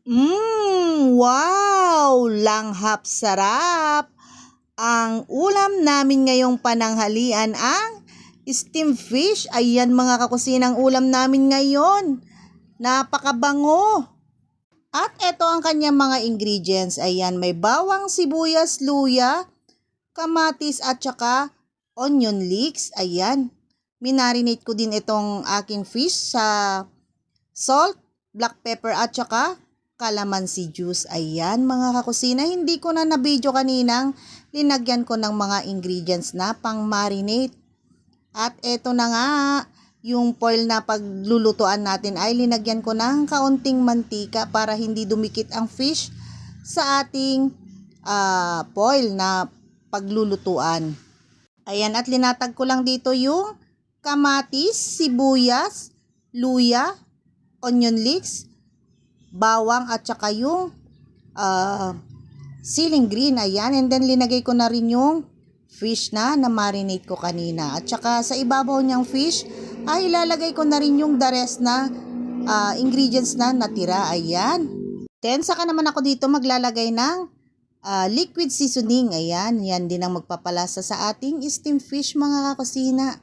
Wow! Langhap sarap! Ang ulam namin ngayong pananghalian ang steamed fish. Ayan mga kakusinang ulam namin ngayon. Napakabango! At ito ang kanyang mga ingredients. Ayan, may bawang, sibuyas, luya, kamatis at saka onion leeks. Ayan, minarinate ko din itong aking fish sa salt, black pepper at saka calamansi juice. Ayan mga kakusina, hindi ko na na-video kaninang linagyan ko ng mga ingredients na pang marinate. At eto na nga, yung foil na paglulutuan natin ay linagyan ko ng kaunting mantika para hindi dumikit ang fish sa ating foil na paglulutuan. Ayan, at linatag ko lang dito yung kamatis, sibuyas, luya, onion leeks, bawang at saka yung siling green. Ayan, and then linagay ko na rin yung fish na marinate ko kanina. At saka sa ibabaw niyang fish ay ilalagay ko na rin yung the rest na ingredients na natira. Ayan. Then saka naman ako dito maglalagay ng liquid seasoning. Ayan, yan din ang magpapalasa sa ating steamed fish mga kakusina.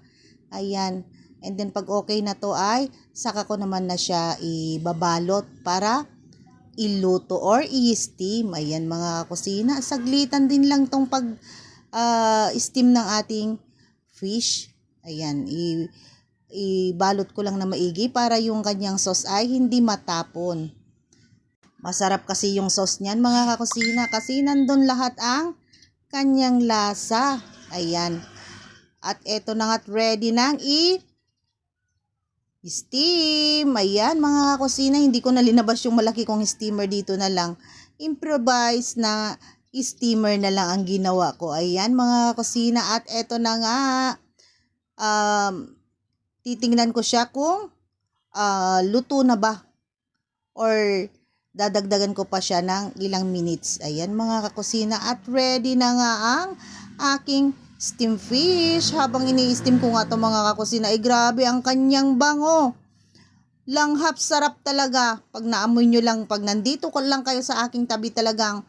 Ayan. And then pag okay na to ay saka ko naman na siya ibabalot para iluto or i-steam. Ayan mga kusina, saglitan din lang tong pag steam ng ating fish. Ayan, ibalot ko lang na maigi para yung kanyang sauce ay hindi matapon. Masarap kasi yung sauce niyan mga kakusina kasi nandun lahat ang kanyang lasa. Ayan. At eto na nga't ready nang steam. Ayan mga kakusina, hindi ko na linabas yung malaki kong steamer, dito na lang improvise na steamer na lang ang ginawa ko. Ayan mga kakusina, at eto na nga, titingnan ko siya kung luto na ba or dadagdagan ko pa siya ng ilang minutes. Ayan mga kakusina, at ready na nga ang aking steam fish. Habang ini-steam ko nga ito mga kakusina, ay grabe ang kanyang bango. Langhap sarap talaga. Pag naamoy nyo lang, pag nandito ko lang kayo sa aking tabi, talagang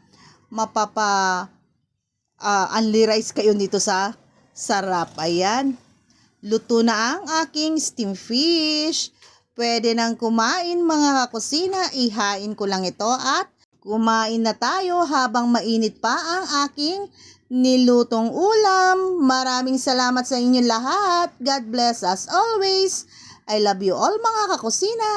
unli-rice kayo dito sa sarap. Ayan, luto na ang aking steam fish. Pwede nang kumain mga kakusina. Ihain ko lang ito at kumain na tayo habang mainit pa ang aking nilutong ulam. Maraming salamat sa inyo lahat. God bless us always. I love you all mga kakusina.